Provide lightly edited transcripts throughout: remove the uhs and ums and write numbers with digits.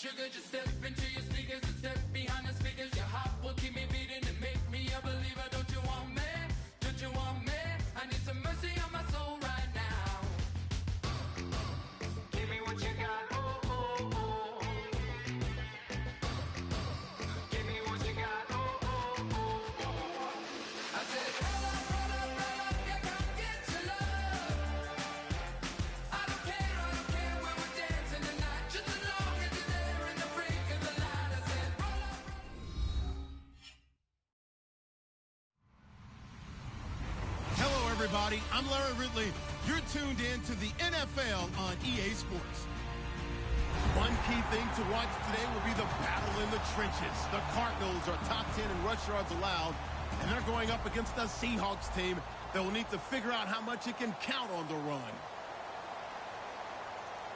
Sugar, just step into your sneakers and step behind the speakers. Your heart will keep me beating and make me a believer. Don't you want me? Don't you want me? I need some mercy on my soul right now. Give me what you got. Oh, oh, oh. Give me what you got. Oh, oh, oh, oh. I said, roll up, yeah, come get your love. I don't care when we're dancing tonight. Just as long as you're there in the brink of the light. I said, roll up. Hello, everybody. I'm Larry Ridley. You're tuned in to the NFL on EA Sports. One key thing to watch today will be the battle in the trenches. The Cardinals are top 10 in rush yards allowed, and they're going up against the Seahawks team that will need to figure out how much it can count on the run.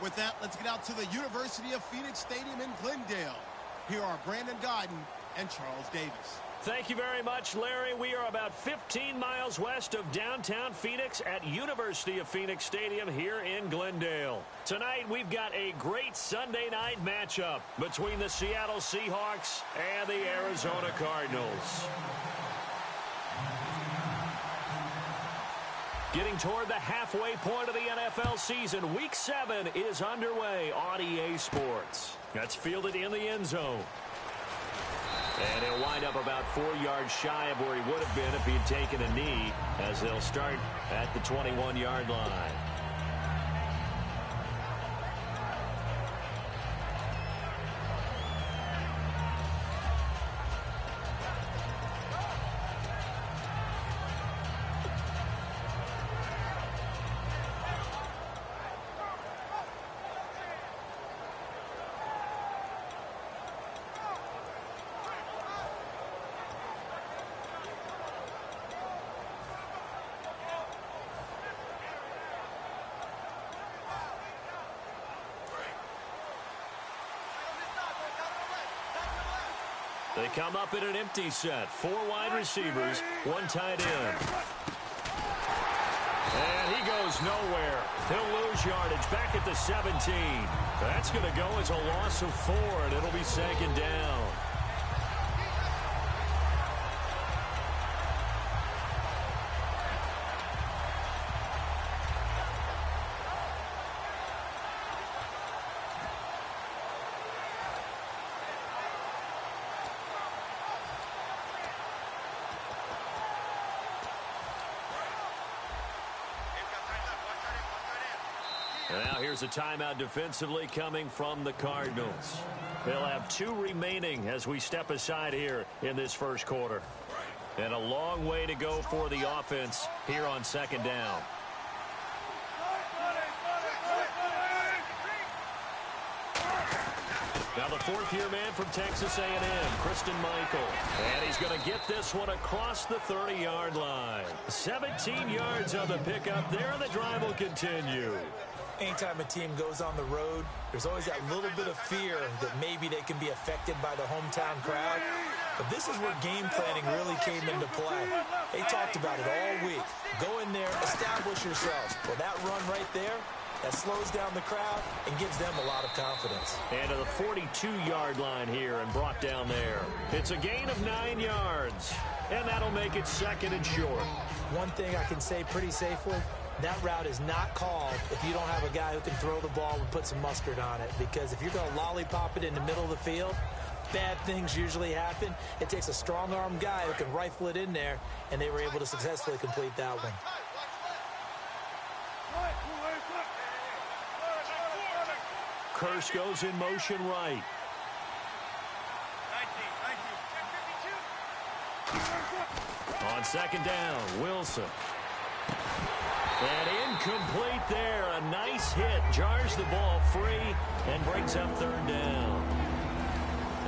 With that, let's get out to the University of Phoenix Stadium in Glendale. Here are Brandon Godden and Charles Davis. Thank you very much, Larry. We are about 15 miles west of downtown Phoenix at University of Phoenix Stadium here in Glendale. Tonight, we've got a great Sunday night matchup between the Seattle Seahawks and the Arizona Cardinals. Getting toward the halfway point of the NFL season, Week 7 is underway on EA Sports. That's fielded in the end zone. And he'll wind up about 4 yards shy of where he would have been if he had taken a knee, as they'll start at the 21-yard line. They come up in an empty set. 4 wide receivers, 1 tight end. And he goes nowhere. He'll lose yardage back at the 17. That's going to go as a loss of 4, and it'll be 2nd down. Now here's a timeout defensively coming from the Cardinals. They'll have 2 remaining as we step aside here in this first quarter. And a long way to go for the offense here on 2nd down. Now the 4th-year man from Texas A&M, Christian Michael. And he's going to get this one across the 30-yard line. 17 yards on the pickup there, and the drive will continue. Anytime a team goes on the road, there's always that little bit of fear that maybe they can be affected by the hometown crowd. But this is where game planning really came into play. They talked about it all week. Go in there, establish yourselves. Well, that run right there, that slows down the crowd and gives them a lot of confidence. And to the 42-yard line here and brought down there. It's a gain of 9 yards, and that'll make it 2nd and short. One thing I can say pretty safely, that route is not called if you don't have a guy who can throw the ball and put some mustard on it. Because if you're going to lollipop it in the middle of the field, bad things usually happen. It takes a strong-arm guy who can rifle it in there, and they were able to successfully complete that one. Curse goes in motion right. On 2nd down, Wilson. And incomplete there. A nice hit. Jars the ball free and brings up 3rd down.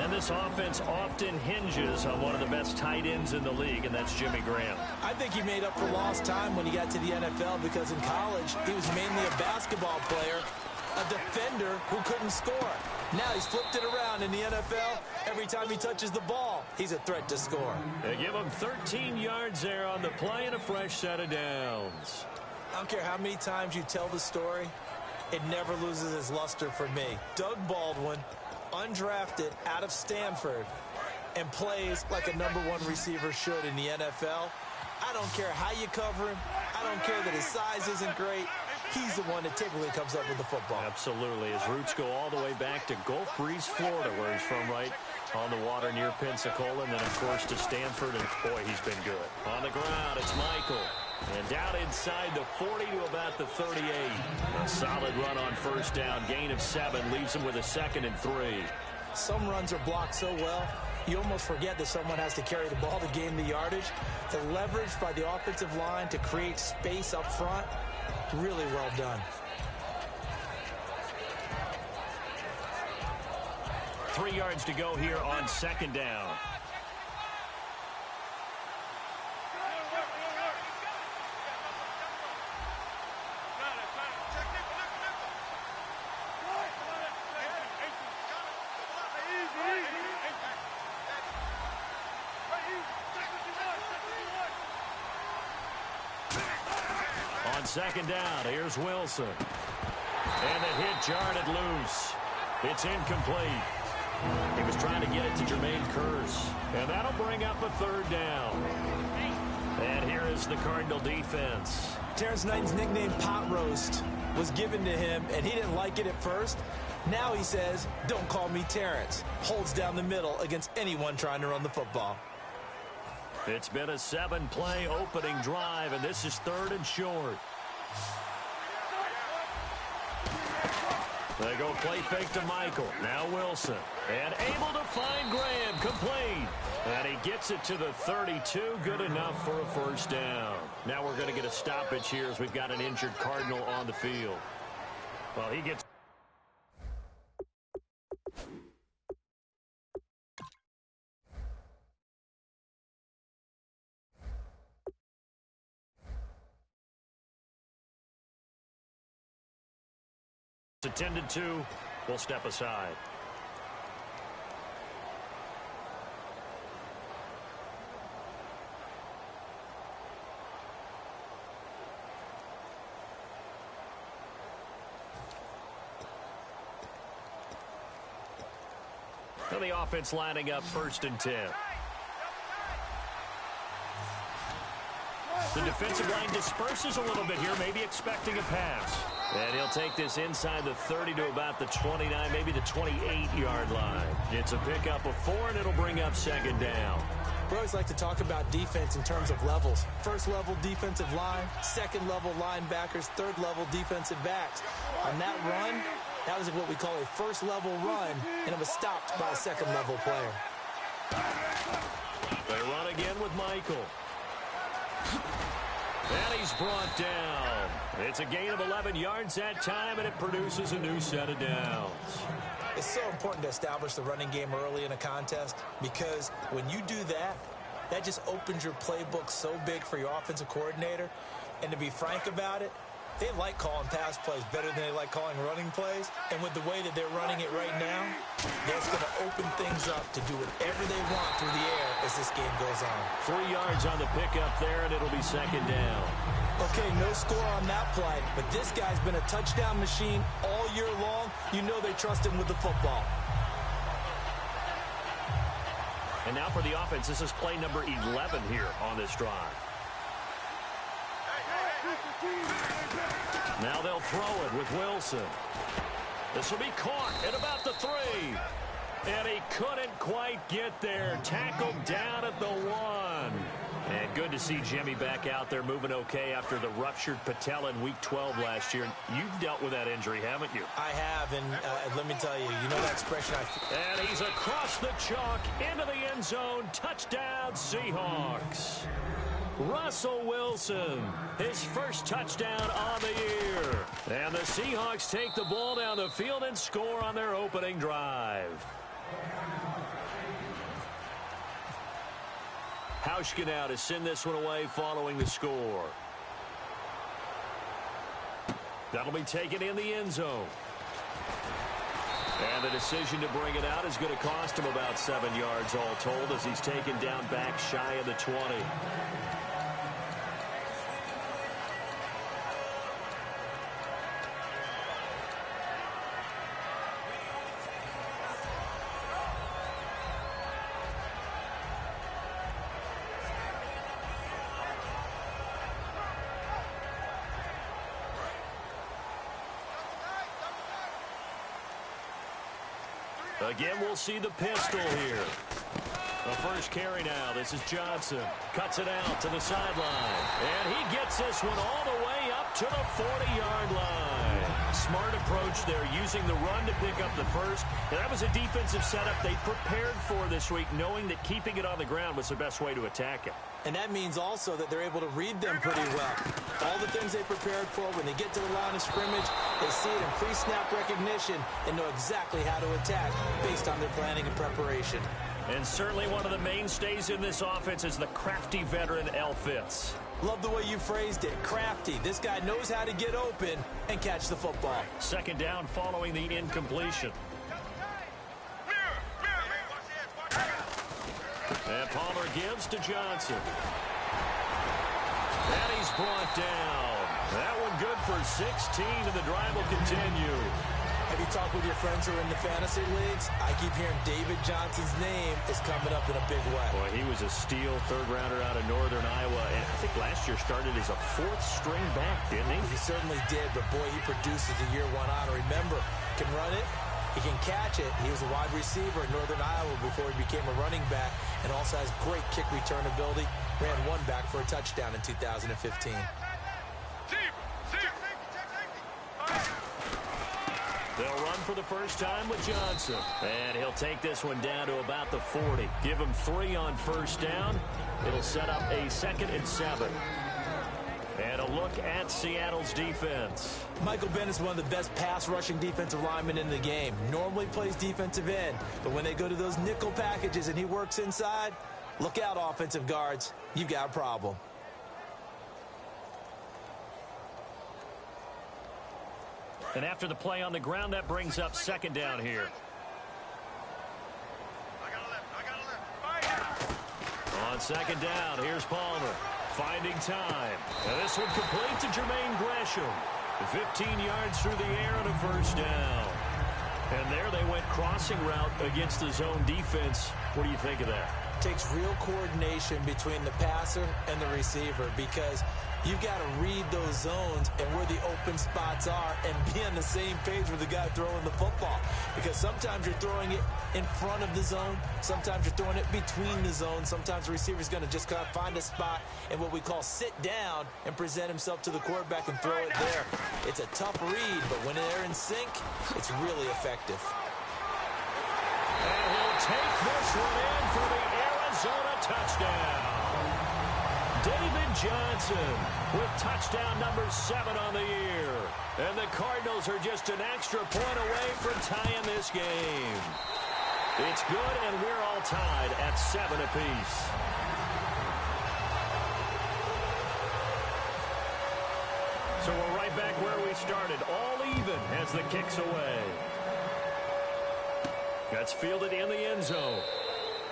And this offense often hinges on one of the best tight ends in the league, and that's Jimmy Graham. I think he made up for lost time when he got to the NFL because in college he was mainly a basketball player, a defender who couldn't score. Now he's flipped it around in the NFL. Every time he touches the ball, he's a threat to score. They give him 13 yards there on the play and a fresh set of downs. I don't care how many times you tell the story, it never loses its luster for me. Doug Baldwin, undrafted out of Stanford and plays like a #1 receiver should in the NFL. I don't care how you cover him. I don't care that his size isn't great. He's the one that typically comes up with the football. Absolutely. His roots go all the way back to Gulf Breeze, Florida, where he's from, right on the water near Pensacola, and then, of course, to Stanford, and, boy, he's been good. On the ground, it's Michael. And down inside the 40 to about the 38. A solid run on first down. Gain of 7 leaves him with a 2nd and 3. Some runs are blocked so well, you almost forget that someone has to carry the ball to gain the yardage. The leverage by the offensive line to create space up front, really well done. 3 yards to go here on 2nd down. On 2nd down, here's Wilson. And the hit jarred it loose. It's incomplete. He was trying to get it to Jermaine Kearse. And that'll bring up a 3rd down. And here is the Cardinal defense. Terrence Knighton's nickname, Pot Roast, was given to him, and he didn't like it at first. Now he says, don't call me Terrence. Holds down the middle against anyone trying to run the football. It's been a 7-play opening drive, and this is 3rd and short. They go play fake to Michael. Now Wilson. And able to find Graham. Complete. And he gets it to the 32. Good enough for a 1st down. Now we're going to get a stoppage here as we've got an injured Cardinal on the field. Well, he gets... attended to, we'll step aside. So the offense lining up 1st and 10. The defensive line disperses a little bit here, maybe expecting a pass. And he'll take this inside the 30 to about the 29, maybe the 28-yard line. It's a pickup of 4, and it'll bring up 2nd down. We always like to talk about defense in terms of levels. 1st level defensive line, 2nd level linebackers, 3rd level defensive backs. On that run, that was what we call a 1st level run, and it was stopped by a 2nd level player. They run again with Michael. And he's brought down. It's a gain of 11 yards that time, and it produces a new set of downs. It's so important to establish the running game early in a contest, because when you do that, that just opens your playbook so big for your offensive coordinator. And to be frank about it, they like calling pass plays better than they like calling running plays. And with the way that they're running it right now, that's going to open things up to do whatever they want through the air as this game goes on. 3 yards on the pickup there, and it'll be 2nd down. Okay, no score on that play, but this guy's been a touchdown machine all year long. You know they trust him with the football. And now for the offense, this is play number 11 here on this drive. Now they'll throw it with Wilson. This will be caught at about the 3. And he couldn't quite get there. Tackled down at the 1. And good to see Jimmy back out there moving okay after the ruptured patella in Week 12 last year. You've dealt with that injury, haven't you? I have, and let me tell you, you know that expression And he's across the chalk into the end zone. Touchdown, Seahawks. Russell Wilson, his first touchdown on the year. And the Seahawks take the ball down the field and score on their opening drive. Hauschka now to send this one away following the score. That'll be taken in the end zone. And the decision to bring it out is going to cost him about 7 yards all told as he's taken down back shy of the 20. Again, we'll see the pistol here. The first carry now. This is Johnson. Cuts it out to the sideline. And he gets this one all the way up to the 40-yard line. Smart approach there, using the run to pick up the first. And that was a defensive setup they prepared for this week, knowing that keeping it on the ground was the best way to attack it. And that means also that they're able to read them pretty well. All the things they prepared for, when they get to the line of scrimmage, they see it in pre-snap recognition and know exactly how to attack based on their planning and preparation. And certainly one of the mainstays in this offense is the crafty veteran L. Fitz. Love the way you phrased it, crafty. This guy knows how to get open and catch the football. Second down following the incompletion. And Palmer gives to Johnson. And he's brought down. That one good for 16, and the drive will continue. Have you talked with your friends who are in the fantasy leagues? I keep hearing David Johnson's name is coming up in a big way. Boy, he was a steal third-rounder out of Northern Iowa, and I think last year started as a fourth-string back, didn't he? He certainly did, but boy, he produces the year one honor. Remember, can run it, he can catch it. He was a wide receiver in Northern Iowa before he became a running back, and also has great kick return ability. Ran one back for a touchdown in 2015. They'll run for the first time with Johnson. And he'll take this one down to about the 40. Give him 3 on first down. It'll set up a 2nd and 7. And a look at Seattle's defense. Michael Bennett is one of the best pass-rushing defensive linemen in the game. Normally plays defensive end, but when they go to those nickel packages and he works inside, look out, offensive guards. You've got a problem. And after the play on the ground, that brings up second down here. On second down, here's Palmer. Finding time. And this one complete to Jermaine Gresham. 15 yards through the air and a first down. And there they went crossing route against the zone defense. What do you think of that? Takes real coordination between the passer and the receiver, because you've got to read those zones and where the open spots are and be on the same page with the guy throwing the football. Because sometimes you're throwing it in front of the zone. Sometimes you're throwing it between the zones. Sometimes the receiver's going to just kind of find a spot and what we call sit down and present himself to the quarterback and throw it there. It's a tough read, but when they're in sync, it's really effective. And he'll take this one in for the Arizona touchdown. David Johnson with touchdown number 7 on the year. And the Cardinals are just an extra point away from tying this game. It's good, and we're all tied at 7 apiece. So we're right back where we started, all even as the kick's away. That's fielded in the end zone.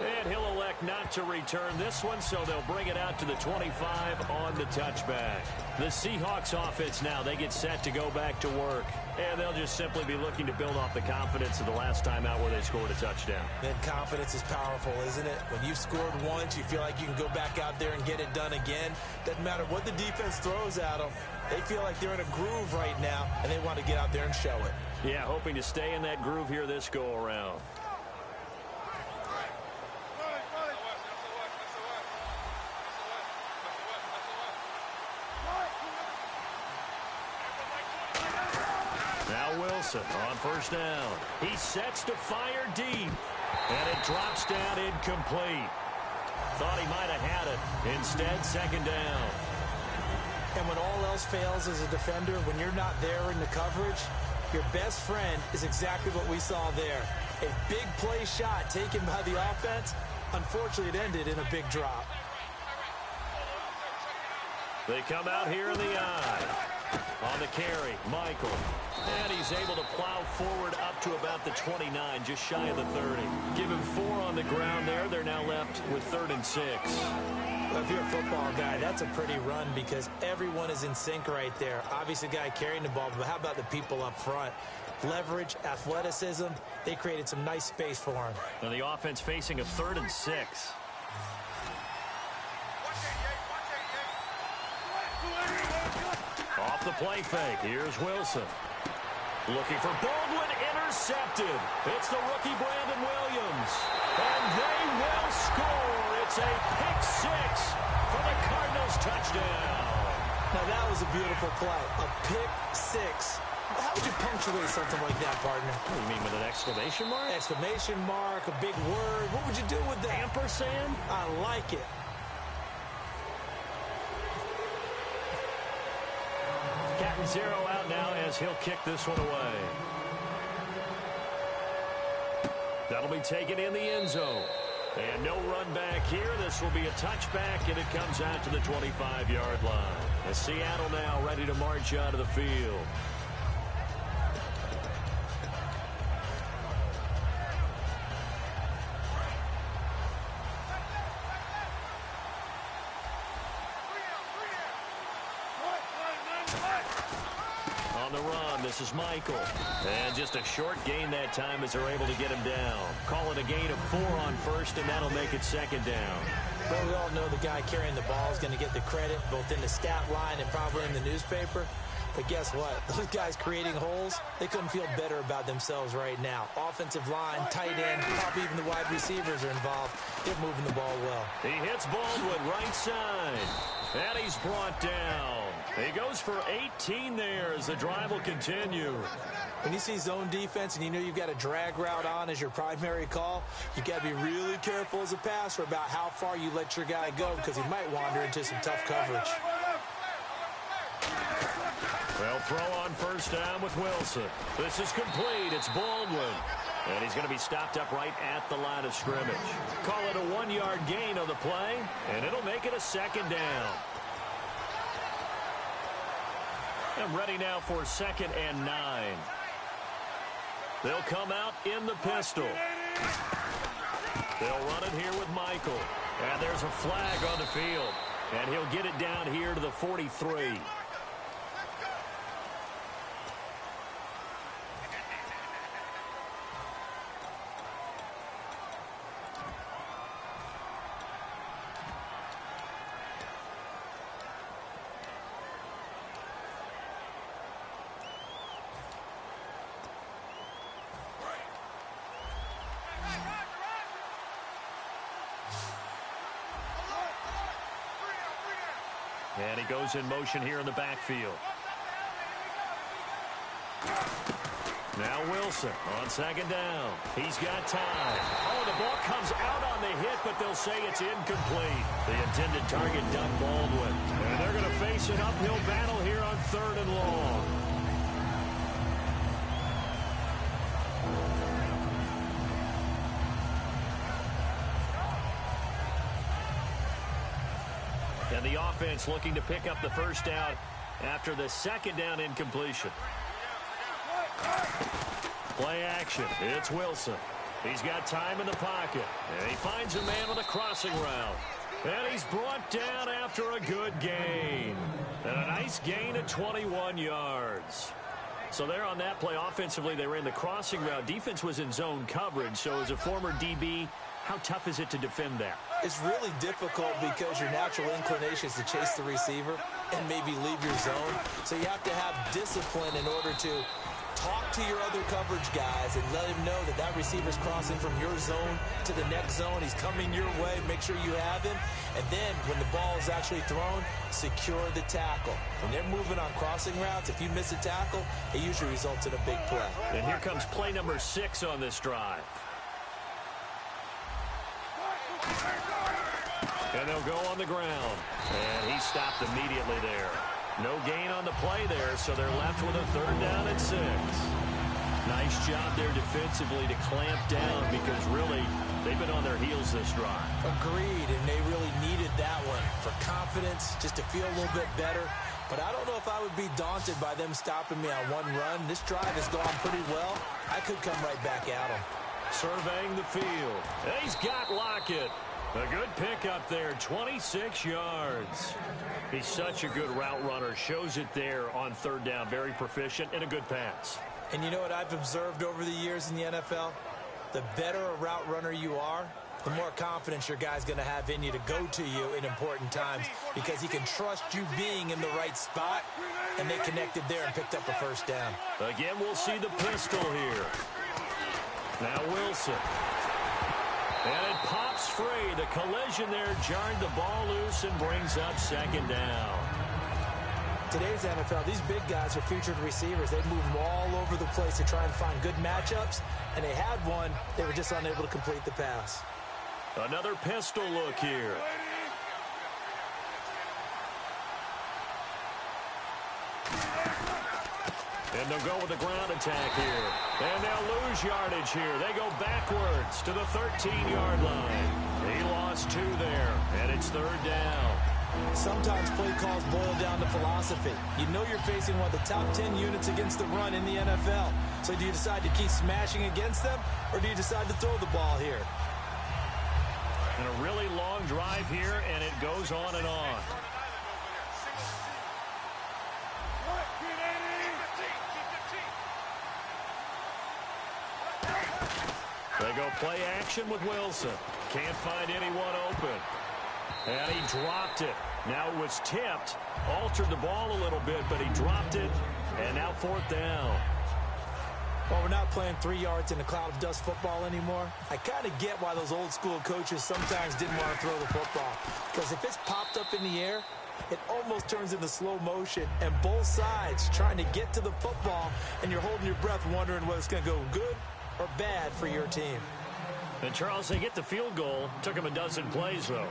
And he'll elect not to return this one, so they'll bring it out to the 25 on the touchback. The Seahawks offense now, they get set to go back to work. And they'll just simply be looking to build off the confidence of the last time out where they scored a touchdown. Then confidence is powerful, isn't it? When you've scored once, you feel like you can go back out there and get it done again. Doesn't matter what the defense throws at them. They feel like they're in a groove right now, and they want to get out there and show it. Yeah, hoping to stay in that groove here this go-around. On first down, he sets to fire deep, and it drops down incomplete. Thought he might have had it. Instead, second down. And when all else fails as a defender, when you're not there in the coverage, your best friend is exactly what we saw there. A big play shot taken by the offense. Unfortunately, it ended in a big drop. They come out here in the eye. On the carry, Michael. And he's able to plow forward up to about the 29, just shy of the 30. Give him 4 on the ground there. They're now left with 3rd and 6. Well, if you're a football guy, that's a pretty run because everyone is in sync right there. Obviously, the guy carrying the ball, but how about the people up front? Leverage, athleticism, they created some nice space for him. And the offense facing a 3rd and 6. Off the play fake, here's Wilson. Looking for Baldwin, intercepted. It's the rookie Brandon Williams. And they will score. It's a pick six for the Cardinals touchdown. Now, that was a beautiful play. A pick six. How would you punctuate something like that, partner? What do you mean, with an exclamation mark? Exclamation mark, a big word. What would you do with that? Ampersand? I like it. Captain Zero out now as he'll kick this one away. That'll be taken in the end zone. And no run back here. This will be a touchback, and it comes out to the 25-yard line. As Seattle now ready to march out of the field. On the run, this is Michael. And just a short gain that time as they're able to get him down. Call it a gain of 4 on first, and that'll make it second down. Well, we all know the guy carrying the ball is going to get the credit, both in the stat line and probably in the newspaper. But guess what? Those guys creating holes, they couldn't feel better about themselves right now. Offensive line, tight end, probably even the wide receivers are involved. They're moving the ball well. He hits Baldwin right side. And he's brought down. He goes for 18 there as the drive will continue. When you see zone defense and you know you've got a drag route on as your primary call, you've got to be really careful as a passer about how far you let your guy go because he might wander into some tough coverage. They'll throw on first down with Wilson. This is complete. It's Baldwin. And he's going to be stopped up right at the line of scrimmage. Call it a 1-yard gain on the play, and it'll make it a second down. And ready now for 2nd and 9. They'll come out in the pistol. They'll run it here with Michael. And there's a flag on the field. And he'll get it down here to the 43. And he goes in motion here in the backfield. Now Wilson on 2nd down. He's got time. Oh, the ball comes out on the hit, but they'll say it's incomplete. The intended target, Doug Baldwin. And they're going to face an uphill battle here on 3rd and long. And the offense looking to pick up the first down after the 2nd down incompletion. Play action. It's Wilson. He's got time in the pocket. And he finds a man with a crossing route. And he's brought down after a good gain. And a nice gain of 21 yards. So there on that play, offensively, they ran the crossing route. Defense was in zone coverage. So as a former DB, how tough is it to defend that? It's really difficult because your natural inclination is to chase the receiver and maybe leave your zone. So you have to have discipline in order to talk to your other coverage guys and let him know that that receiver's crossing from your zone to the next zone. He's coming your way. Make sure you have him. And then when the ball is actually thrown, secure the tackle. When they're moving on crossing routes, if you miss a tackle, it usually results in a big play. And here comes play number 6 on this drive. And they'll go on the ground. And he stopped immediately there. No gain on the play there, so they're left with a 3rd down and 6. Nice job there defensively to clamp down because really they've been on their heels this drive. Agreed, and they really needed that one for confidence, just to feel a little bit better. But I don't know if I would be daunted by them stopping me on one run. This drive has gone pretty well. I could come right back at them. Surveying the field. And he's got Lockett. A good pickup there, 26 yards. He's such a good route runner. Shows it there on 3rd down. Very proficient and a good pass. And you know what I've observed over the years in the NFL? The better a route runner you are, the more confidence your guy's going to have in you to go to you in important times because he can trust you being in the right spot, and they connected there and picked up a 1st down. Again, we'll see the pistol here. Now Wilson. And it pops free. The collision there jarred the ball loose and brings up second down. Today's NFL, these big guys are featured receivers. They move all over the place to try and find good matchups, and they had one. They were just unable to complete the pass. Another pistol look here. And they'll go with the ground attack here. And they'll lose yardage here. They go backwards to the 13-yard line. He lost 2 there, and it's third down. Sometimes play calls boil down to philosophy. You know you're facing one of the top 10 units against the run in the NFL. So do you decide to keep smashing against them, or do you decide to throw the ball here? And a really long drive here, and it goes on and on. They go play action with Wilson. Can't find anyone open. And he dropped it. Now it was tipped. Altered the ball a little bit, but he dropped it. And now fourth down. Well, we're not playing 3 yards in a cloud of dust football anymore. I kind of get why those old school coaches sometimes didn't want to throw the football. Because if it's popped up in the air, it almost turns into slow motion. And both sides trying to get to the football, and you're holding your breath wondering whether it's going to go good or bad for your team. And Charles, they get the field goal. Took him a dozen plays, though.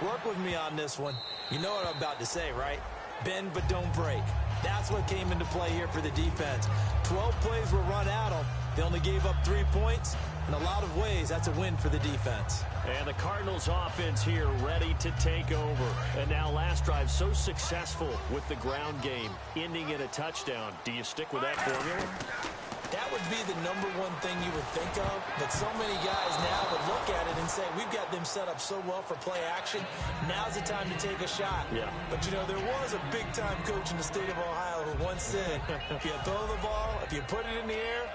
Work with me on this one. You know what I'm about to say, right? Bend but don't break. That's what came into play here for the defense. 12 plays were run at them. They only gave up 3 points. In a lot of ways, that's a win for the defense. And the Cardinals offense here ready to take over. And now last drive so successful with the ground game, ending in a touchdown. Do you stick with that formula? That would be the number one thing you would think of, but so many guys now would look at it and say, we've got them set up so well for play action, now's the time to take a shot. Yeah. But, you know, there was a big-time coach in the state of Ohio who once said, if you throw the ball, if you put it in the air,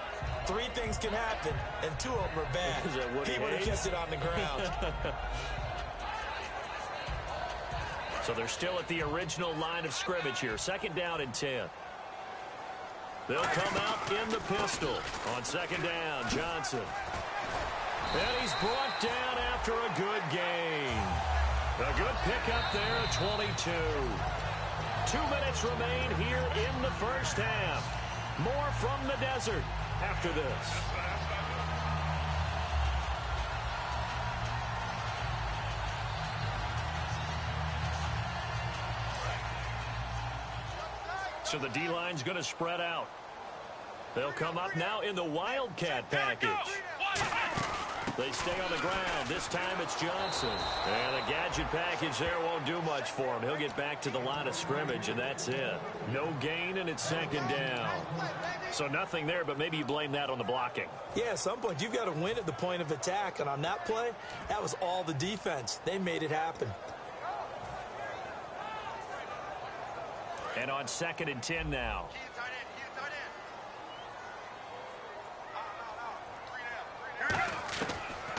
3 things can happen, and 2 of them are bad. He would have kept it on the ground. So they're still at the original line of scrimmage here. Second down and 10. They'll come out in the pistol on second down. Johnson. And he's brought down after a good gain. A good pickup there at 22. 2 minutes remain here in the first half. More from the desert after this. So the D-line's going to spread out. They'll come up now in the Wildcat package. They stay on the ground. This time it's Johnson. And the gadget package there won't do much for him. He'll get back to the line of scrimmage, and that's it. No gain, and it's second down. So nothing there, but maybe you blame that on the blocking. Yeah, at some point you've got to win at the point of attack. And on that play, that was all the defense. They made it happen. And on second and 10 now.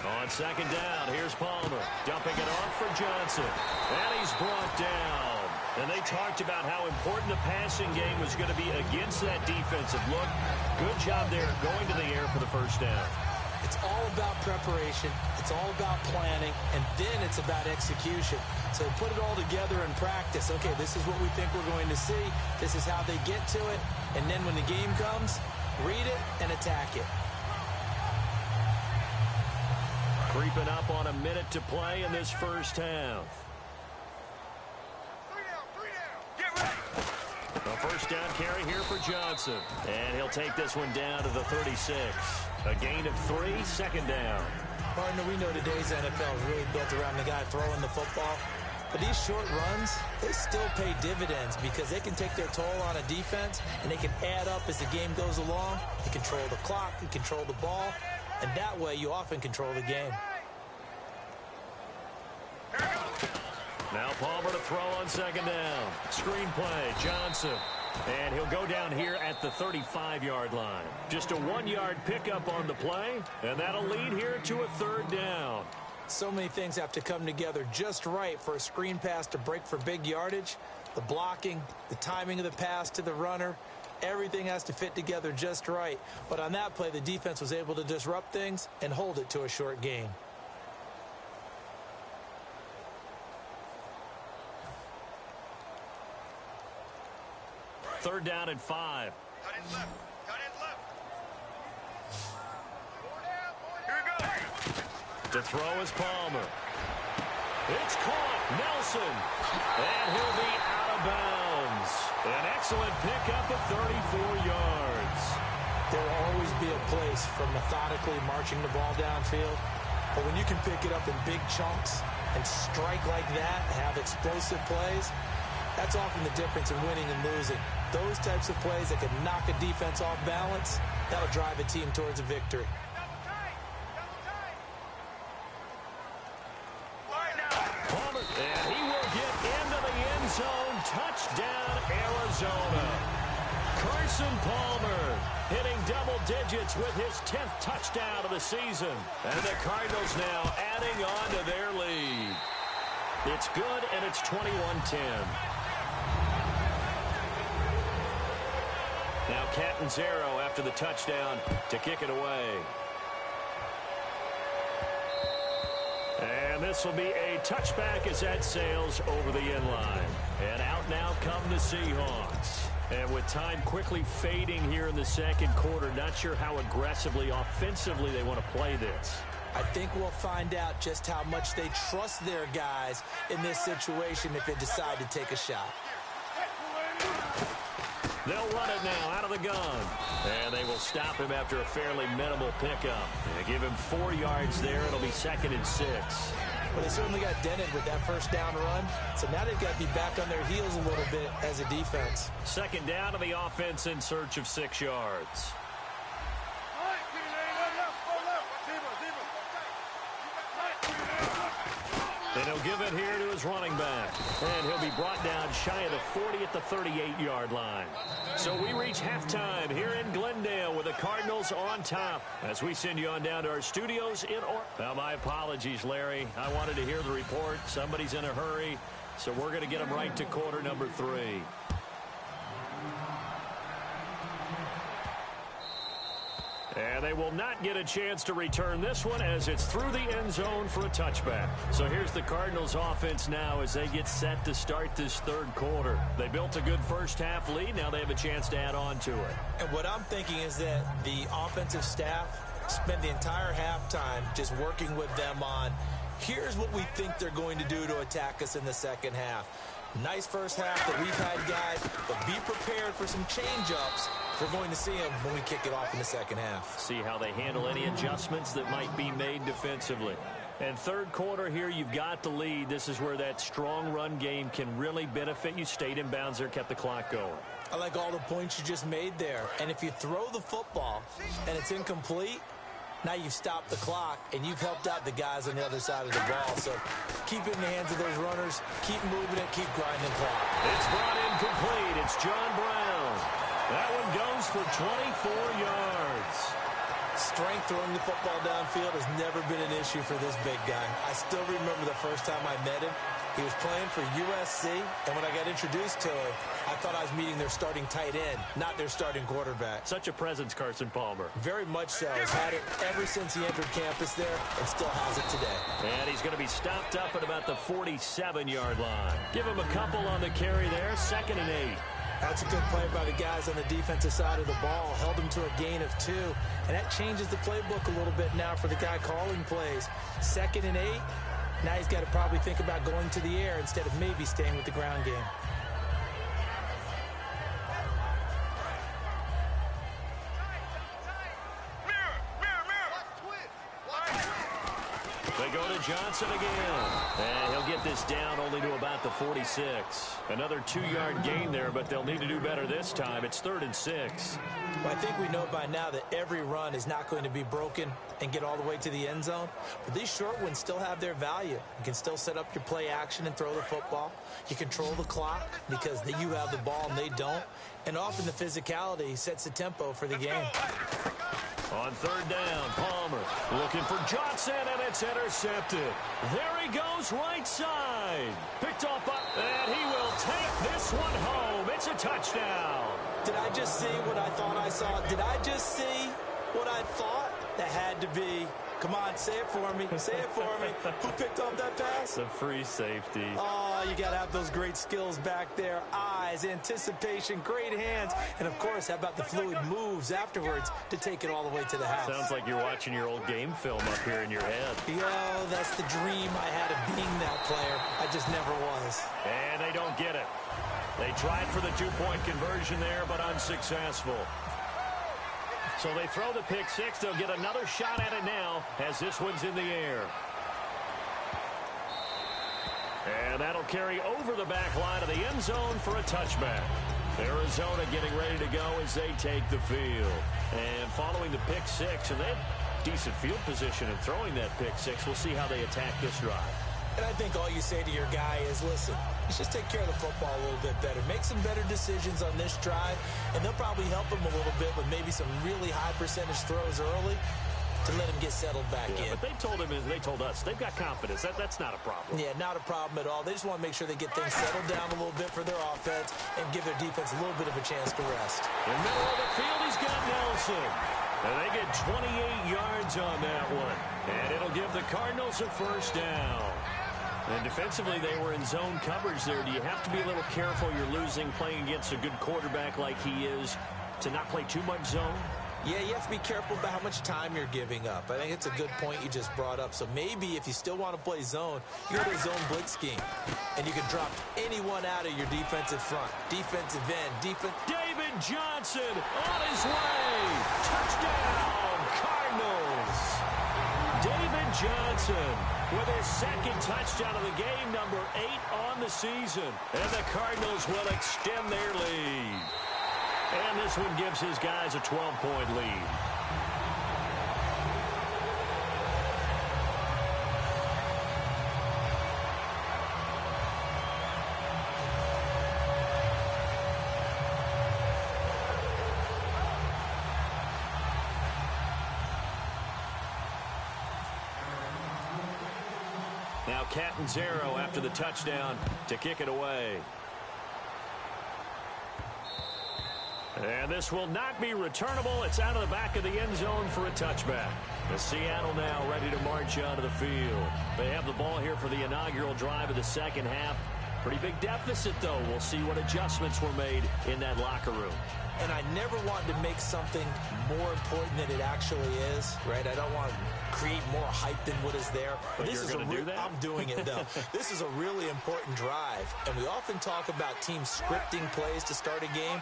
On second down, here's Palmer. Dumping it off for Johnson. And he's brought down. And they talked about how important the passing game was going to be against that defensive look. Good job there going to the air for the first down. It's all about preparation. It's all about planning. And then it's about execution. So put it all together in practice. Okay, this is what we think we're going to see. This is how they get to it. And then when the game comes, read it and attack it. Creeping up on a minute to play in this first half. A first down carry here for Johnson. And he'll take this one down to the 36. A gain of 3, second down. Partner, we know today's NFL is really built around the guy throwing the football. But these short runs, they still pay dividends because they can take their toll on a defense and they can add up as the game goes along. You control the clock, you control the ball, and that way you often control the game. Now Palmer to throw on second down. Screen play, Johnson. And he'll go down here at the 35-yard line. Just a 1-yard pickup on the play, and that'll lead here to a third down. So many things have to come together just right for a screen pass to break for big yardage. The blocking, the timing of the pass to the runner, Everything has to fit together just right. But on that play, the defense was able to disrupt things and hold it to a short gain. Third down and 5. Cut it left. Cut it left. Here we go. To throw is Palmer. It's caught. Nelson. And he'll be out of bounds. An excellent pickup of 34 yards. There will always be a place for methodically marching the ball downfield. But when you can pick it up in big chunks and strike like that, have explosive plays, that's often the difference in winning and losing. Those types of plays that can knock a defense off balance, that'll drive a team towards a victory. Palmer, and he will get into the end zone. Touchdown, Arizona. Carson Palmer hitting double digits with his 10th touchdown of the season. And the Cardinals now adding on to their lead. It's good, and it's 21-10. Now Catanzaro after the touchdown to kick it away. And this will be a touchback as that sails over the end line. And out now come the Seahawks. And with time quickly fading here in the second quarter, not sure how aggressively, offensively they want to play this. I think we'll find out just how much they trust their guys in this situation if they decide to take a shot. They'll run it now out of the gun. And they will stop him after a fairly minimal pickup. They give him 4 yards there. It'll be 2nd and 6. Well, they certainly got dented with that first down run. So now they've got to be back on their heels a little bit as a defense. 2nd down to the offense in search of 6 yards. And he'll give it here to his running back. And he'll be brought down shy of the 40 at the 38-yard line. So we reach halftime here in Glendale with the Cardinals on top as we send you on down to our studios in Orlando. Now, my apologies, Larry. I wanted to hear the report. Somebody's in a hurry, so we're going to get them right to quarter number 3. And they will not get a chance to return this one as it's through the end zone for a touchback. So here's the Cardinals offense now as they get set to start this third quarter. They built a good first half lead. Now they have a chance to add on to it. And what I'm thinking is that the offensive staff spent the entire halftime just working with them on, here's what we think they're going to do to attack us in the second half. Nice first half that we've had, guys, but be prepared for some change-ups. We're going to see them when we kick it off in the second half. See how they handle any adjustments that might be made defensively. And third quarter here, you've got the lead. This is where that strong run game can really benefit you. Stayed in bounds there, kept the clock going. I like all the points you just made there. And if you throw the football and it's incomplete, now you've stopped the clock, and you've helped out the guys on the other side of the ball. So keep it in the hands of those runners. Keep moving it. Keep grinding clock. It's brought in complete. It's John Brown. That one goes for 24 yards. Strength throwing the football downfield has never been an issue for this big guy. I still remember the first time I met him. He was playing for USC, and when I got introduced to him, I thought I was meeting their starting tight end, not their starting quarterback. Such a presence, Carson Palmer. Very much so. He's had it ever since he entered campus there and still has it today. And he's going to be stopped up at about the 47-yard line. Give him a couple on the carry there, 2nd and 8. That's a good play by the guys on the defensive side of the ball. Held him to a gain of 2. And that changes the playbook a little bit now for the guy calling plays. 2nd and 8. Now he's got to probably think about going to the air instead of maybe staying with the ground game. They go to Johnson again. And he'll get this down only to about the 46. Another 2-yard gain there, but they'll need to do better this time. It's 3rd and 6. Well, I think we know by now that every run is not going to be broken and get all the way to the end zone. But these short ones still have their value. You can still set up your play action and throw the football. You control the clock because you have the ball and they don't. And often the physicality sets the tempo for the game. On 3rd down, Palmer looking for Johnson, and it's intercepted. There he goes, right side. Picked off, and he will take this one home. It's a touchdown. Did I just see what I thought I saw? Did I just see what I thought? That had to be. Come on, say it for me. Say it for me. Who picked up that pass? The free safety. Oh, you got to have those great skills back there. Eyes, anticipation, great hands. And, of course, how about the fluid moves afterwards to take it all the way to the house? Sounds like you're watching your old game film up here in your head. Yo, that's the dream I had of being that player. I just never was. And they don't get it. They tried for the two-point conversion there, but unsuccessful. So they throw the pick six. They'll get another shot at it now as this one's in the air. And that'll carry over the back line of the end zone for a touchback. Arizona getting ready to go as they take the field. And following the pick six, and they have decent field position in throwing that pick six. We'll see how they attack this drive. And I think all you say to your guy is, listen, let's just take care of the football a little bit better. Make some better decisions on this drive, and they'll probably help him a little bit with maybe some really high percentage throws early to let him get settled back in. But they told us, they've got confidence. That's not a problem. Yeah, not a problem at all. They just want to make sure they get things settled down a little bit for their offense and give their defense a little bit of a chance to rest. In the middle of the field, he's got Nelson. And they get 28 yards on that one. And it'll give the Cardinals a first down. And defensively, they were in zone coverage there. Do you have to be a little careful? You're losing playing against a good quarterback like he is to not play too much zone? Yeah, you have to be careful about how much time you're giving up. I think it's a good point you just brought up. So maybe if you still want to play zone, you go to a zone blitz scheme. And you can drop anyone out of your defensive front. Defensive end, defense. David Johnson on his way. Touchdown, Cardinals. David Johnson with his second touchdown of the game, number 8 on the season. And the Cardinals will extend their lead. And this one gives his guys a 12-point lead. Now Catanzaro after the touchdown to kick it away. And this will not be returnable. It's out of the back of the end zone for a touchback. The Seattle now ready to march onto the field. They have the ball here for the inaugural drive of the second half. Pretty big deficit, though. We'll see what adjustments were made in that locker room. And I never want to make something more important than it actually is, right? I don't want to create more hype than what is there. But this you're going to do that? I'm doing it, though. This is a really important drive. And we often talk about teams scripting plays to start a game.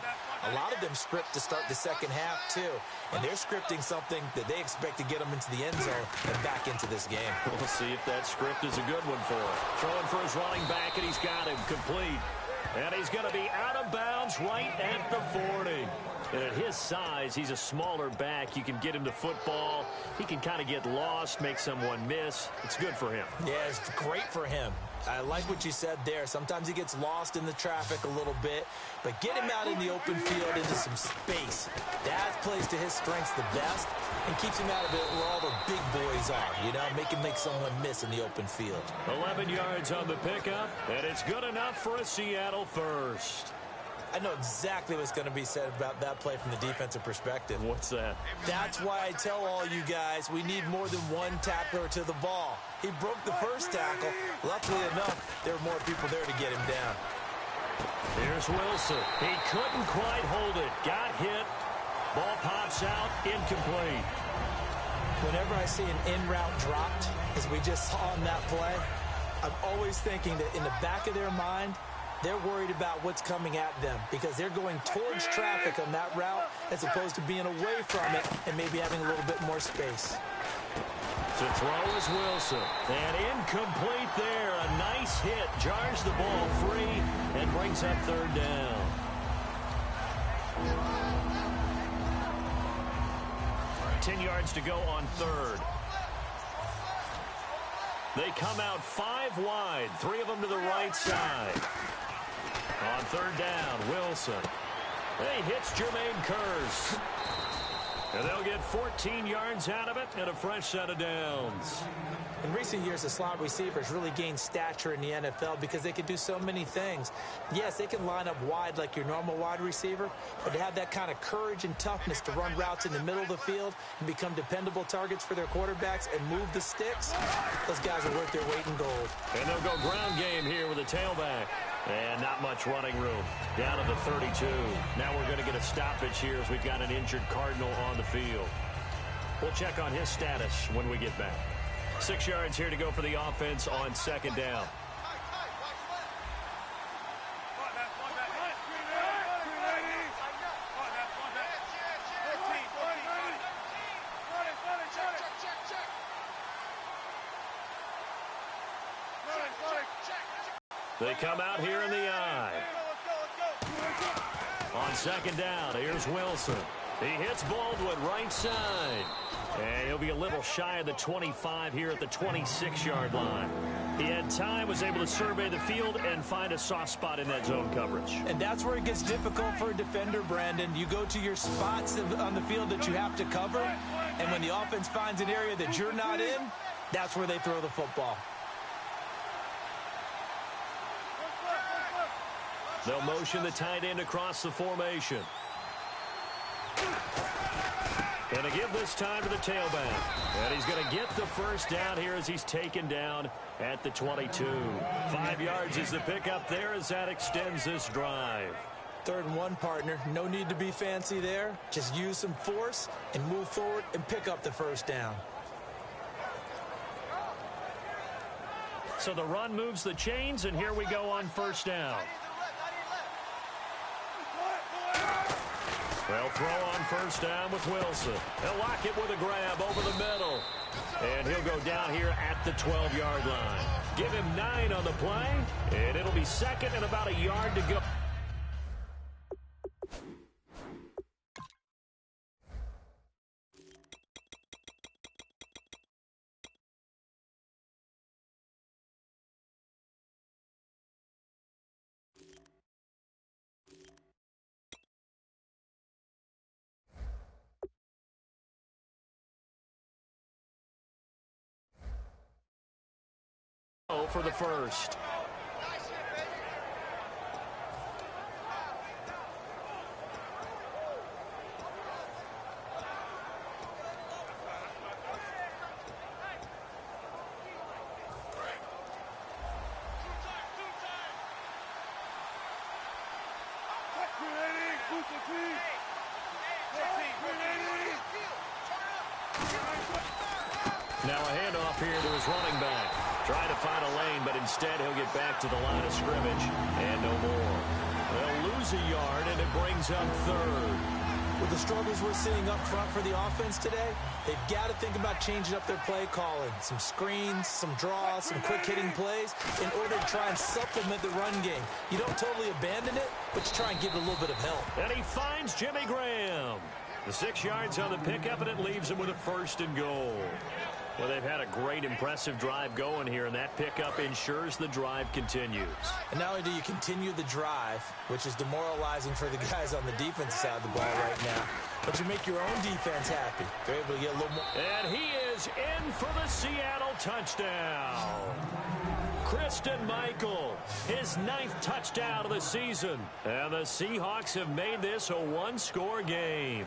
A lot of them script to start the second half, too. And they're scripting something that they expect to get them into the end zone and back into this game. We'll see if that script is a good one for him. Throwing for his running back, and he's got him complete. And he's going to be out of bounds right at the 40. And at his size, he's a smaller back. You can get him to football. He can kind of get lost, make someone miss. It's good for him. Yeah, it's great for him. I like what you said there. Sometimes he gets lost in the traffic a little bit, but get him out in the open field into some space. That plays to his strengths the best and keeps him out of it where all the big boys are, you know, make him make someone miss in the open field. 11 yards on the pickup, and it's good enough for a Seattle first. I know exactly what's going to be said about that play from the defensive perspective. What's that? That's why I tell all you guys we need more than one tackler to the ball. He broke the first tackle. Luckily enough, there were more people there to get him down. Here's Wilson. He couldn't quite hold it. Got hit. Ball pops out. Incomplete. Whenever I see an in-route dropped, as we just saw on that play, I'm always thinking that in the back of their mind, they're worried about what's coming at them because they're going towards traffic on that route as opposed to being away from it and maybe having a little bit more space. To throw is Wilson. And incomplete there. A nice hit. Jars the ball free and brings up third down. All right, 10 yards to go on third. They come out 5 wide. 3 of them to the right side. On third down, Wilson. He hits Jermaine Kearse. And they'll get 14 yards out of it and a fresh set of downs. In recent years, the slot receivers really gained stature in the NFL because they can do so many things. Yes, they can line up wide like your normal wide receiver, but to have that kind of courage and toughness to run routes in the middle of the field and become dependable targets for their quarterbacks and move the sticks, those guys are worth their weight in gold. And they'll go ground game here with a tailback. And not much running room. Down to the 32. Now we're going to get a stoppage here as we've got an injured Cardinal on the field. We'll check on his status when we get back. 6 yards here to go for the offense on second down. They come out here in the eye. On second down, here's Wilson. He hits Baldwin right side. And he'll be a little shy of the 25 here at the 26-yard line. He had time, was able to survey the field and find a soft spot in that zone coverage. And that's where it gets difficult for a defender, Brandon. You go to your spots on the field that you have to cover, and when the offense finds an area that you're not in, that's where they throw the football. They'll motion the tight end across the formation. And to give this time to the tailback. And he's going to get the first down here as he's taken down at the 22. 5 yards is the pickup there as that extends this drive. 3rd and 1, partner. No need to be fancy there. Just use some force and move forward and pick up the first down. So the run moves the chains, and here we go on first down. They'll throw on first down with Wilson. They'll lock it with a grab over the middle. And he'll go down here at the 12-yard line. Give him 9 on the play, and it'll be second and about a yard to go. For the first. Now a handoff here to his running back. Trying to find a lane, but instead he'll get back to the line of scrimmage and no more. They'll lose a yard, and it brings up 3rd. With the struggles we're seeing up front for the offense today, they've got to think about changing up their play calling. Some screens, some draws, some quick-hitting plays in order to try and supplement the run game. You don't totally abandon it, but you try and give it a little bit of help. And he finds Jimmy Graham. The 6 yards on the pickup, and it leaves him with a 1st and goal. Well, they've had a great, impressive drive going here, and that pickup ensures the drive continues. And not only do you continue the drive, which is demoralizing for the guys on the defense side of the ball right now, but you make your own defense happy. They're able to get a little more. And he is in for the Seattle touchdown. Christian Michael, his 9th touchdown of the season. And the Seahawks have made this a one-score game.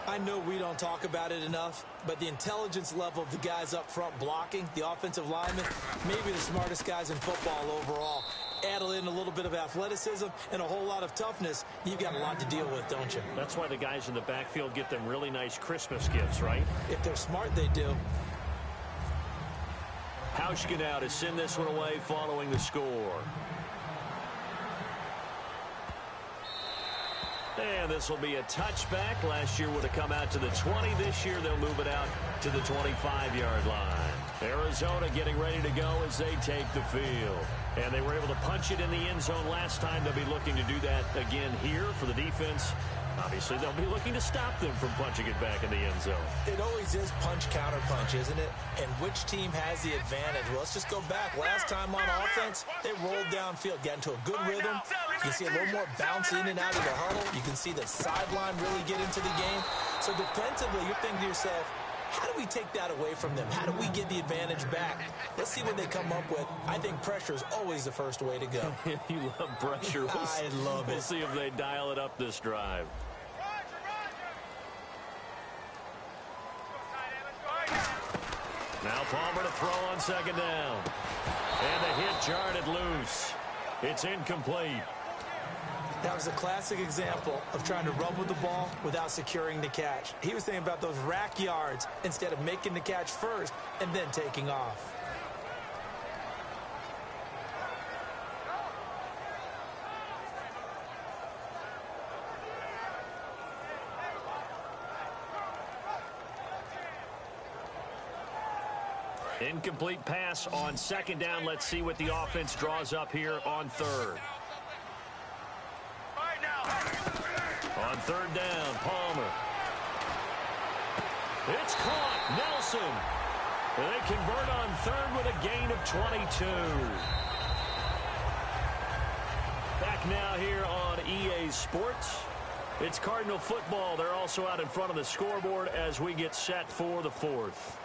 I know we don't talk about it enough, but the intelligence level of the guys up front blocking, the offensive linemen, maybe the smartest guys in football overall. Add in a little bit of athleticism and a whole lot of toughness, you've got a lot to deal with, don't you? That's why the guys in the backfield get them really nice Christmas gifts, right? If they're smart, they do. Hauschka now to send this one away following the score. And this will be a touchback. Last year would have come out to the 20. This year they'll move it out to the 25-yard line. Arizona getting ready to go as they take the field. And they were able to punch it in the end zone last time. They'll be looking to do that again here for the defense. Obviously, they'll be looking to stop them from punching it back in the end zone. It always is punch-counter-punch, isn't it? And which team has the advantage? Well, let's just go back. Last time on offense, they rolled downfield, got into a good rhythm. You can see a little more bounce in and out of the huddle. You can see the sideline really get into the game. So defensively, you're thinking to yourself, How do we take that away from them? How do we get the advantage back? Let's see what they come up with. I think pressure is always the first way to go. You love pressure. I love it. We'll see if they dial it up this drive. Now Palmer to throw on second down. And the hit jarred it loose. It's incomplete. That was a classic example of trying to run with the ball without securing the catch. He was thinking about those rack yards instead of making the catch first and then taking off. Incomplete pass on second down. Let's see what the offense draws up here on third. On third down, Palmer. It's caught. Nelson. They convert on third with a gain of 22. Back now here on EA Sports. It's Cardinal football. They're also out in front of the scoreboard as we get set for the fourth.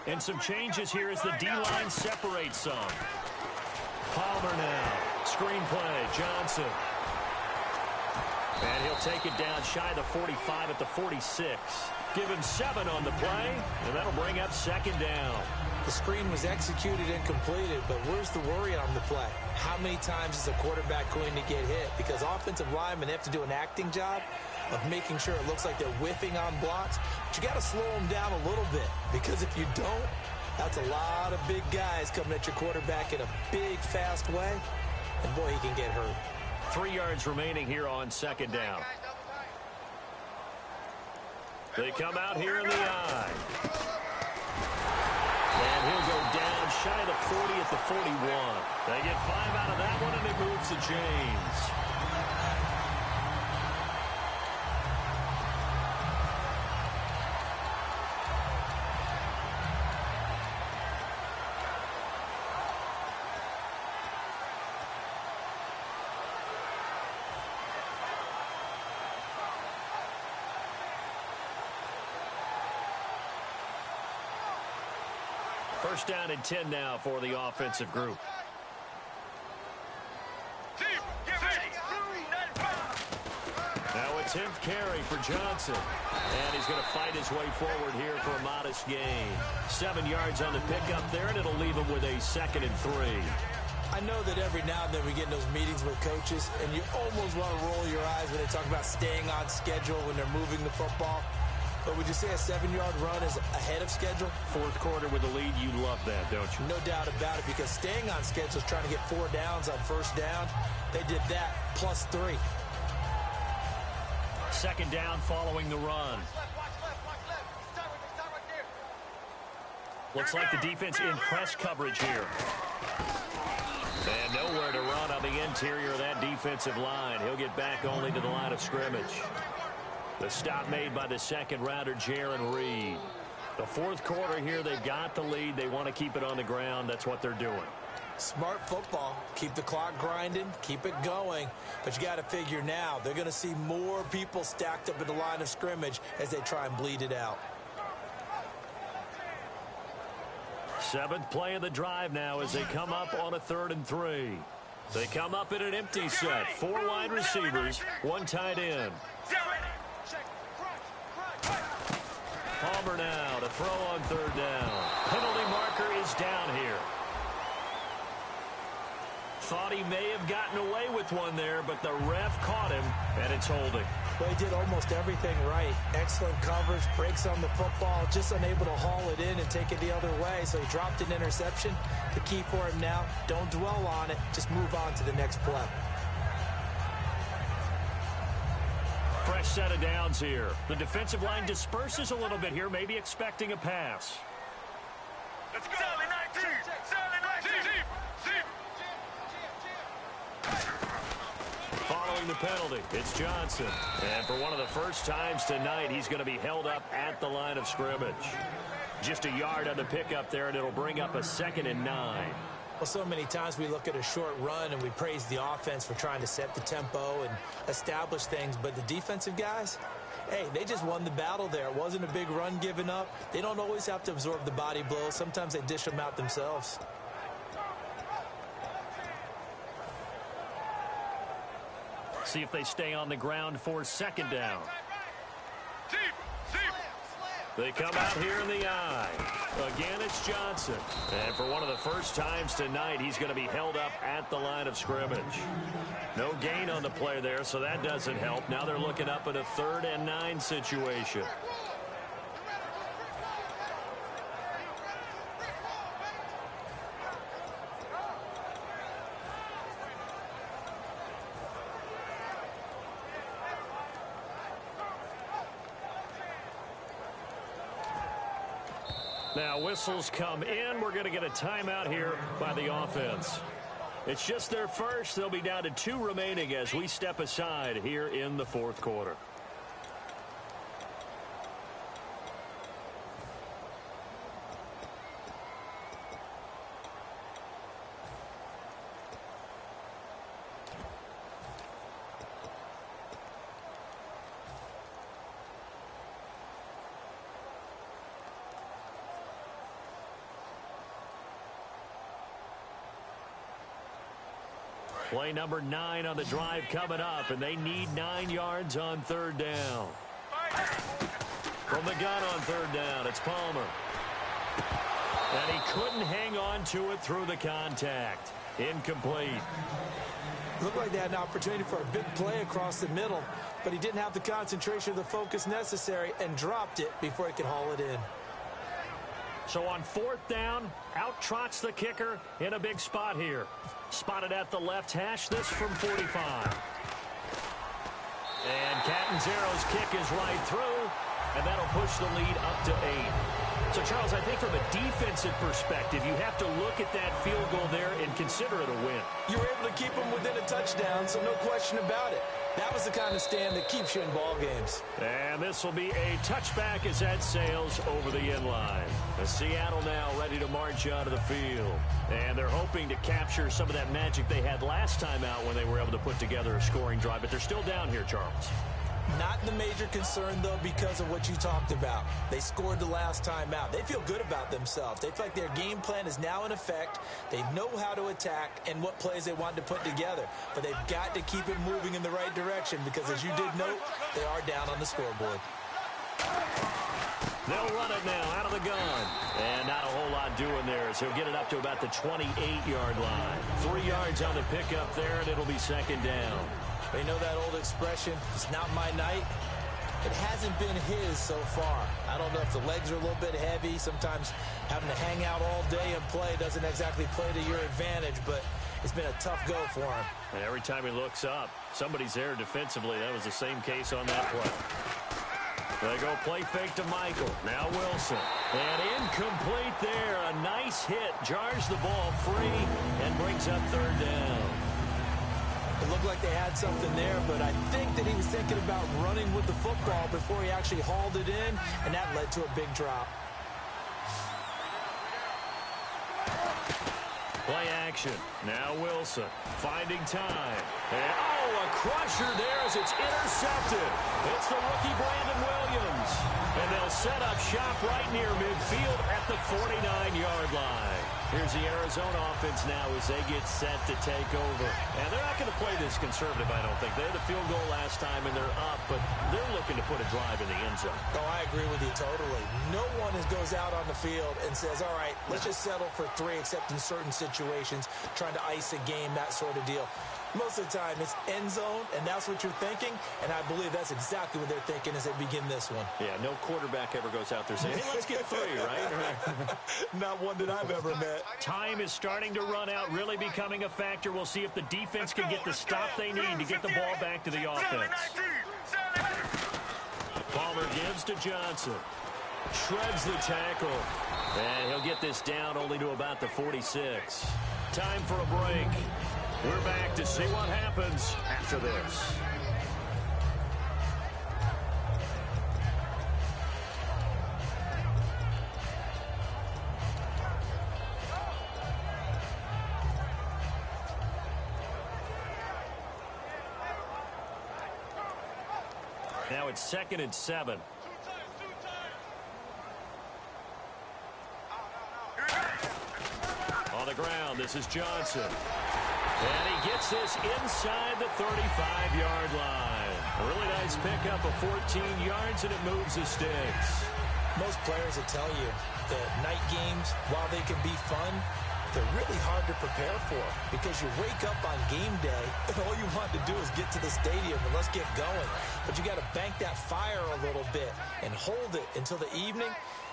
And some changes here as the D-line separates some. Palmer now. Screen play. Johnson. And he'll take it down shy of the 45 at the 46. Give him 7 on the play, and that'll bring up second down. The screen was executed and completed, but where's the worry on the play? How many times is a quarterback going to get hit? Because offensive linemen have to do an acting job of making sure it looks like they're whiffing on blocks. But you got to slow them down a little bit, because if you don't, that's a lot of big guys coming at your quarterback in a big, fast way, and boy, he can get hurt. 3 yards remaining here on second down. They come out here in the eye. And he'll go down shy of the 40 at the 41. They get 5 out of that one, and it moves the chains. First down and 10 now for the offensive group. Now a 10th carry for Johnson. And he's going to fight his way forward here for a modest gain. 7 yards on the pickup there, and it'll leave him with a 2nd and 3. I know that every now and then we get in those meetings with coaches, and you almost want to roll your eyes when they talk about staying on schedule when they're moving the football. But would you say a 7-yard run is ahead of schedule? Fourth quarter with the lead, you love that, don't you? No doubt about it, because staying on schedule is trying to get 4 downs on first down. They did that, plus 3. Second down following the run. Looks like the defense in press coverage here. And nowhere to run on the interior of that defensive line. He'll get back only to the line of scrimmage. The stop made by the second-rounder, Jaron Reed. The fourth quarter here, they've got the lead. They want to keep it on the ground. That's what they're doing. Smart football. Keep the clock grinding. Keep it going. But you got to figure now, they're going to see more people stacked up at the line of scrimmage as they try and bleed it out. 7th play of the drive now as they come up on a 3rd and 3. They come up in an empty set. 4 wide receivers, 1 tight end. Palmer now to throw on 3rd down. Penalty marker is down here. Thought he may have gotten away with one there, but the ref caught him, and it's holding. Well, he did almost everything right. Excellent coverage, breaks on the football, just unable to haul it in and take it the other way, so he dropped an interception. The key for him now, don't dwell on it, just move on to the next play. fresh set of downs here. The defensive line disperses a little bit here, maybe expecting a pass. Let's go. Sally 19. Sally 19. Following the penalty, it's Johnson. And for one of the first times tonight, he's going to be held up at the line of scrimmage. Just a yard on the pickup there, and it'll bring up a 2nd and 9. Well, so many times we look at a short run and we praise the offense for trying to set the tempo and establish things, but the defensive guys, hey, they just won the battle there. It wasn't a big run given up. They don't always have to absorb the body blows. Sometimes they dish them out themselves. See if they stay on the ground for 2nd down. They come out here in the eye. Again, it's Johnson. And for one of the first times tonight, he's going to be held up at the line of scrimmage. No gain on the play there, so that doesn't help. Now they're looking up at a 3rd and 9 situation. Now whistles come in. We're going to get a timeout here by the offense. It's just their first. They'll be down to 2 remaining as we step aside here in the 4th quarter. Play number 9 on the drive coming up, and they need 9 yards on 3rd down. From the gun on 3rd down, it's Palmer. And he couldn't hang on to it through the contact. Incomplete. Looked like they had an opportunity for a big play across the middle, but he didn't have the concentration or the focus necessary and dropped it before he could haul it in. So on 4th down, out trots the kicker in a big spot here. Spotted at the left hash, this from 45. And Catanzaro's kick is right through, and that'll push the lead up to 8. So, Charles, I think from a defensive perspective, you have to look at that field goal there and consider it a win. You were able to keep them within a touchdown, so no question about it. That was the kind of stand that keeps you in ball games. And this will be a touchback as that sails over the end line. Seattle now ready to march out of the field. And they're hoping to capture some of that magic they had last time out when they were able to put together a scoring drive. But they're still down here, Charles. Not the major concern, though, because of what you talked about. They scored the last time out. They feel good about themselves. They feel like their game plan is now in effect. They know how to attack and what plays they want to put together. But they've got to keep it moving in the right direction because, as you did note, they are down on the scoreboard. They'll run it now out of the gun. And not a whole lot doing there as he'll get it up to about the 28-yard line. 3 yards on the pickup there, and it'll be 2nd down. They know that old expression, it's not my night. It hasn't been his so far. I don't know if the legs are a little bit heavy. Sometimes having to hang out all day and play doesn't exactly play to your advantage, but it's been a tough go for him. And every time he looks up, somebody's there defensively. That was the same case on that play. They go play fake to Michael. Now Wilson. And incomplete there. A nice hit. Jars the ball free and brings up 3rd down. It looked like they had something there, but I think that he was thinking about running with the football before he actually hauled it in, and that led to a big drop. Play action. Now Wilson finding time. And, a crusher there as it's intercepted. It's the rookie Brandon Williams. And they'll set up shop right near midfield at the 49-yard line. Here's the Arizona offense now as they get set to take over. And they're not going to play this conservative, I don't think. They had the field goal last time, and they're up, but they're looking to put a drive in the end zone. Oh, I agree with you totally. No one goes out on the field and says, all right, let's just settle for 3, except in certain situations, trying to ice a game, that sort of deal. Most of the time, it's end zone, and that's what you're thinking, and I believe that's exactly what they're thinking as they begin this one. Yeah, no quarterback ever goes out there saying, hey, let's get 3, right? Not one that I've ever met. Time is starting to run out, really becoming a factor. We'll see if the defense can get the stop they need to get the ball back to the offense. Palmer gives to Johnson. Shreds the tackle. And he'll get this down only to about the 46. Time for a break. We're back to see what happens after this. Now it's 2nd and 7. On the ground, this is Johnson. And he gets this inside the 35-yard line. A really nice pickup of 14 yards, and it moves the sticks. Most players will tell you that night games, while they can be fun, they're really hard to prepare for because you wake up on game day and all you want to do is get to the stadium and let's get going. But you got to bank that fire a little bit and hold it until the evening.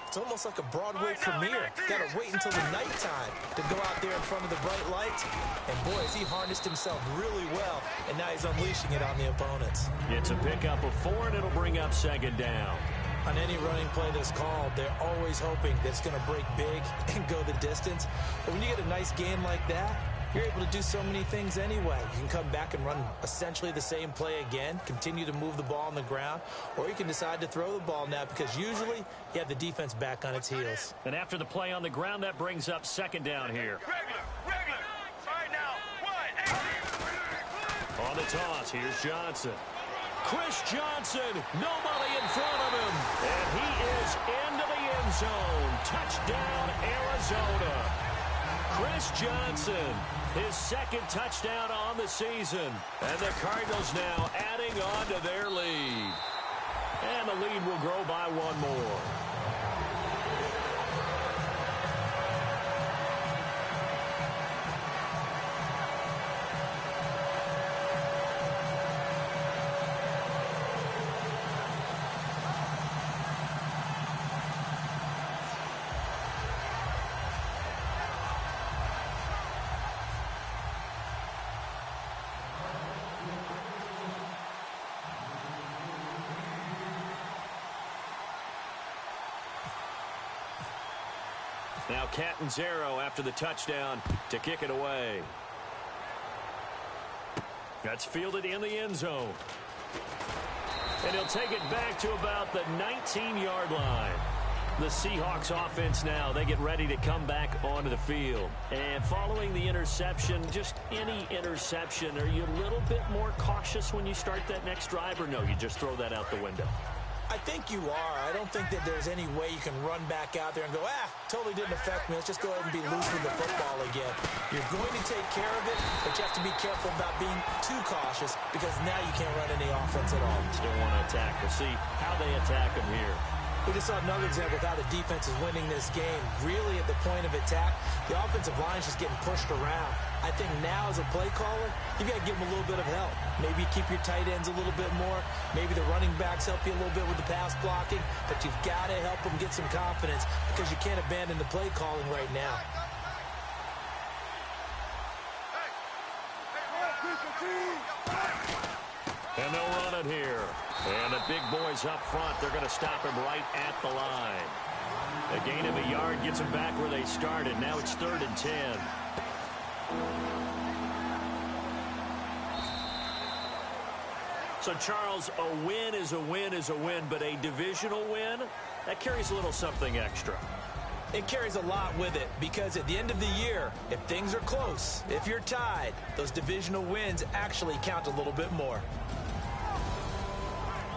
It's almost like a Broadway premiere. Got to wait until the nighttime to go out there in front of the bright lights. And boy, has he harnessed himself really well, and now he's unleashing it on the opponents. It's a pickup of 4, and it'll bring up 2nd down. On any running play that's called, they're always hoping that it's going to break big and go the distance. But when you get a nice gain like that, you're able to do so many things anyway. You can come back and run essentially the same play again, continue to move the ball on the ground, or you can decide to throw the ball now because usually you have the defense back on its heels. And after the play on the ground, that brings up 2nd down here. Regular. All right, now, 1. On the toss, here's Johnson. Chris Johnson, nobody in front of him. And he is into the end zone. Touchdown, Arizona. Chris Johnson, his 2nd touchdown on the season. And the Cardinals now adding on to their lead. And the lead will grow by 1 more. Now Catanzaro after the touchdown to kick it away. That's fielded in the end zone. And he'll take it back to about the 19-yard line. The Seahawks offense now, they get ready to come back onto the field. And following the interception, just any interception, are you a little bit more cautious when you start that next drive, or no, you just throw that out the window? I think you are. I don't think that there's any way you can run back out there and go, totally didn't affect me. Let's just go ahead and be loose with the football again. You're going to take care of it, but you have to be careful about being too cautious because now you can't run any offense at all. Still want to attack. We'll see how they attack them here. We just saw another example of how the defense is winning this game. Really at the point of attack, the offensive line is just getting pushed around. I think now as a play caller, you've got to give them a little bit of help. Maybe keep your tight ends a little bit more. Maybe the running backs help you a little bit with the pass blocking. But you've got to help them get some confidence because you can't abandon the play calling right now. And they'll run it here. And the big boys up front, they're going to stop him right at the line. A gain of a yard gets them back where they started. Now it's 3rd and 10. So, Charles, a win is a win is a win, but a divisional win, that carries a little something extra. It carries a lot with it because at the end of the year, if things are close, if you're tied, those divisional wins actually count a little bit more.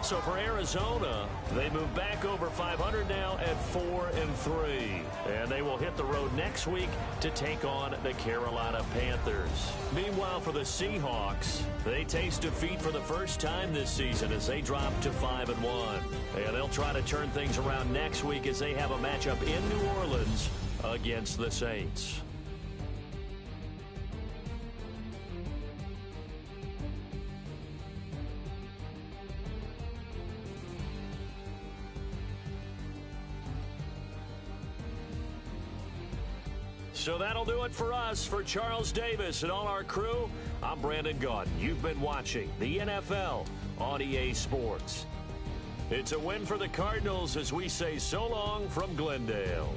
So for Arizona, they move back over 500 now at 4-3. And they will hit the road next week to take on the Carolina Panthers. Meanwhile, for the Seahawks, they taste defeat for the first time this season as they drop to 5-1. And they'll try to turn things around next week as they have a matchup in New Orleans against the Saints. So that'll do it for us. For Charles Davis and all our crew, I'm Brandon Gaudin. You've been watching the NFL on EA Sports. It's a win for the Cardinals as we say so long from Glendale.